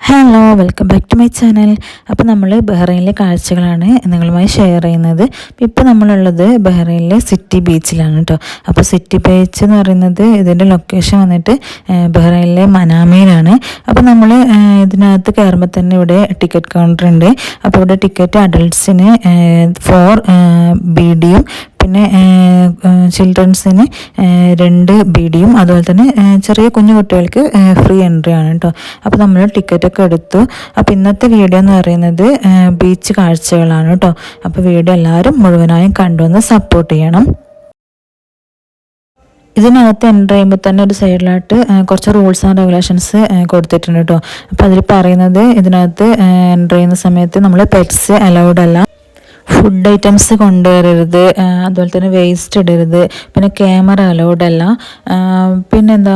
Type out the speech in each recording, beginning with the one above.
Hello, welcome back to my channel. അപ്പോൾ നമ്മൾ ബഹ്റൈനിലെ കാഴ്ചകളാണ് നിങ്ങളുമായി ഷെയർ ചെയ്യുന്നത്. ഇപ്പോൾ നമ്മളുള്ളത് ബഹ്റൈനിലെ സിറ്റി ബീച്ചിലാണ് കേട്ടോ. അപ്പോൾ സിറ്റി ബീച്ച് എന്ന് പറയുന്നത് ഇതിൻ്റെ ലൊക്കേഷൻ വന്നിട്ട് ബഹ്റൈനിലെ മനാമയിലാണ്. അപ്പോൾ നമ്മൾ ഇതിനകത്ത് കയറുമ്പോൾ തന്നെ ഇവിടെ ടിക്കറ്റ് കൗണ്ടർ ഉണ്ട്. അപ്പോൾ ഇവിടെ ടിക്കറ്റ് അഡൾട്ട്സിന് 4 BD-യും പിന്നെ ചിൽഡ്രൻസിന് 2 BD-യും അതുപോലെ തന്നെ ചെറിയ കുഞ്ഞു കുട്ടികൾക്ക് ഫ്രീ എൻട്രി ആണ് കേട്ടോ. അപ്പോൾ നമ്മൾ ടിക്കറ്റൊക്കെ എടുത്തു. അപ്പോൾ ഇന്നത്തെ വീഡിയോ എന്ന് പറയുന്നത് ബീച്ച് കാഴ്ചകളാണ് കേട്ടോ. അപ്പോൾ വീഡിയോ എല്ലാവരും മുഴുവനായും കണ്ടുവന്ന് സപ്പോർട്ട് ചെയ്യണം. ഇതിനകത്ത് എൻ്റർ ചെയ്യുമ്പോൾ തന്നെ ഒരു സൈഡിലായിട്ട് കുറച്ച് റൂൾസ് ആൻഡ് റെഗുലേഷൻസ് കൊടുത്തിട്ടുണ്ട് കേട്ടോ. അപ്പോൾ അതിൽ പറയുന്നത് ഇതിനകത്ത് എൻ്റർ ചെയ്യുന്ന സമയത്ത് നമ്മൾ പെറ്റ്സ് അലൗഡ് അല്ല, ഫുഡ് ഐറ്റംസ് കൊണ്ടുവരരുത്, അതുപോലെ തന്നെ വേസ്റ്റ് ഇടരുത്, പിന്നെ ക്യാമറ അലൗഡ് അല്ല, പിന്നെന്താ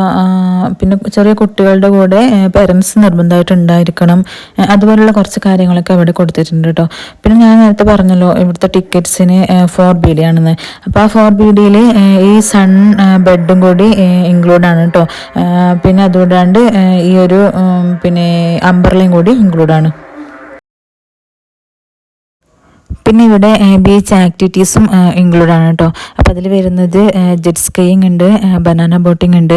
പിന്നെ ചെറിയ കുട്ടികളുടെ കൂടെ പേരൻസ് നിർബന്ധമായിട്ട് ഉണ്ടായിരിക്കണം. അതുപോലുള്ള കുറച്ച് കാര്യങ്ങളൊക്കെ അവിടെ കൊടുത്തിട്ടുണ്ട് കേട്ടോ. പിന്നെ ഞാൻ നേരത്തെ പറഞ്ഞല്ലോ ഇവിടുത്തെ ടിക്കറ്റ്സിന് 4 BD ആണെന്ന്. അപ്പോൾ ആ 4 BD-യിൽ ഈ സൺ ബെഡും കൂടി ഇൻക്ലൂഡ് ആണ് കേട്ടോ. പിന്നെ അതുകൂടാണ്ട് ഈ ഒരു പിന്നെ അംബ്രലയും കൂടി ഇൻക്ലൂഡ് ആണ്. പിന്നെ ഇവിടെ ബീച്ച് ആക്ടിവിറ്റീസും ഇൻക്ലൂഡ് ആണ് കേട്ടോ. അപ്പോൾ അതിൽ വരുന്നത് ജെറ്റ് സ്കീയിങ് ഉണ്ട്, ബനാന ബോട്ടിംഗ് ഉണ്ട്,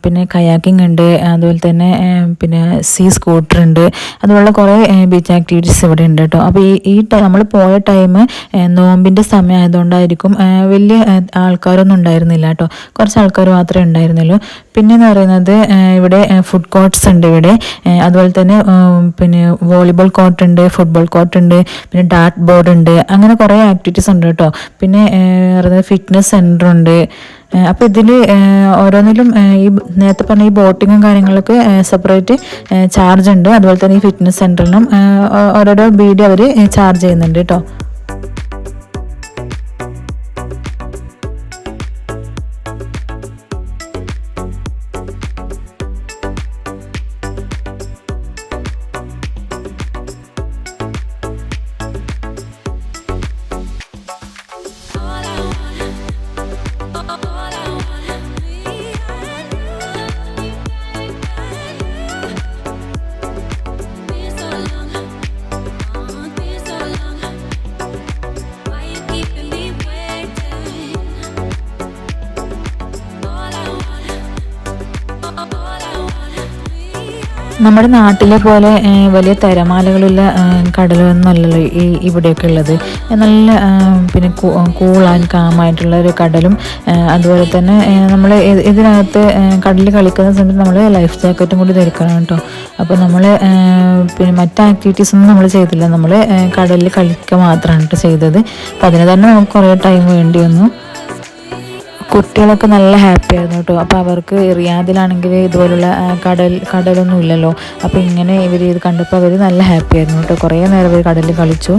പിന്നെ കയാക്കിംഗ് ഉണ്ട്, അതുപോലെ തന്നെ പിന്നെ സീ സ്കൂട്ടർ ഉണ്ട്. അതുപോലുള്ള കുറേ ബീച്ച് ആക്ടിവിറ്റീസ് ഇവിടെ ഉണ്ട് കേട്ടോ. അപ്പോൾ ഈ നമ്മൾ പോയ ടൈം നോമ്പിൻ്റെ സമയം ആയതുകൊണ്ടായിരിക്കും വലിയ ആൾക്കാരൊന്നും ഉണ്ടായിരുന്നില്ല കേട്ടോ. കുറച്ച് ആൾക്കാർ മാത്രമേ ഉണ്ടായിരുന്നുള്ളൂ. പിന്നെയെന്ന് പറയുന്നത് ഇവിടെ ഫുഡ് കോർട്ട്സ് ഉണ്ട് ഇവിടെ. അതുപോലെ തന്നെ പിന്നെ വോളിബോൾ കോർട്ട് ഉണ്ട്, ഫുട്ബോൾ കോർട്ട് ഉണ്ട്, പിന്നെ ഡാർട്ട് ബോർഡ് ഉണ്ട്. അങ്ങനെ കുറേ ആക്ടിവിറ്റീസ് ഉണ്ട് കേട്ടോ. പിന്നെ ഫിറ്റ്നസ് സെൻ്റർ ഉണ്ട്. അപ്പോൾ ഇതിൽ ഓരോന്നിലും ഈ നേരത്തെ പറഞ്ഞ ഈ ബോട്ടിങ്ങും കാര്യങ്ങളൊക്കെ സെപ്പറേറ്റ് ചാർജ് ഉണ്ട്. അതുപോലെ തന്നെ ഈ ഫിറ്റ്നസ് സെൻ്ററിനും ഓരോരോ BD അവർ ചാർജ് ചെയ്യുന്നുണ്ട് കേട്ടോ. നമ്മുടെ നാട്ടിലെ പോലെ വലിയ തിരമാലകളുള്ള കടലൊന്നുമല്ലല്ലോ ഇവിടെയൊക്കെ ഉള്ളത്. നല്ല പിന്നെ കൂൾ ആൻഡ് കാമായിട്ടുള്ള ഒരു കടലും അതുപോലെ തന്നെ നമ്മൾ ഇതിനകത്ത് കടലിൽ കളിക്കുന്ന സമയത്ത് നമ്മൾ ലൈഫ് ജാക്കറ്റും കൂടി ധരിക്കണം കേട്ടോ. അപ്പോൾ നമ്മൾ പിന്നെ മറ്റ് ആക്ടിവിറ്റീസ് ഒന്നും നമ്മൾ ചെയ്തില്ല, നമ്മൾ കടലിൽ കളിക്കുക മാത്രമാണ് കേട്ടോ ചെയ്തത്. അപ്പോൾ അതിന് തന്നെ നമുക്ക് കുറേ ടൈം വേണ്ടി വന്നു. കുട്ടികളൊക്കെ നല്ല ഹാപ്പി ആയിരുന്നു കേട്ടോ. അപ്പോൾ അവർക്ക് റിയാദിലാണെങ്കിൽ ഇതുപോലുള്ള കടലൊന്നും ഇല്ലല്ലോ. അപ്പോൾ ഇങ്ങനെ ഇവർ ഇത് കണ്ടപ്പോൾ അവർ നല്ല ഹാപ്പി ആയിരുന്നു കേട്ടോ. കുറേ നേരം ഇവർ കടലിൽ കളിച്ചു.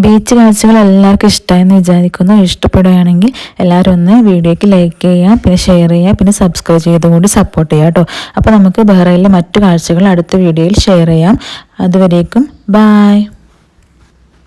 ബീച്ച് കാഴ്ചകൾ എല്ലാവർക്കും ഇഷ്ടമായെന്ന് വിചാരിക്കുന്നു. ഇഷ്ടപ്പെടുകയാണെങ്കിൽ എല്ലാവരും ഒന്ന് വീഡിയോയ്ക്ക് ലൈക്ക് ചെയ്യുക, പിന്നെ ഷെയർ ചെയ്യുക, പിന്നെ സബ്സ്ക്രൈബ് ചെയ്തും കൂടി സപ്പോർട്ട് ചെയ്യുക കേട്ടോ. അപ്പോൾ നമുക്ക് ബഹ്റൈനിലെ മറ്റു കാഴ്ചകൾ അടുത്ത വീഡിയോയിൽ ഷെയർ ചെയ്യാം. അതുവരേക്കും ബായ്.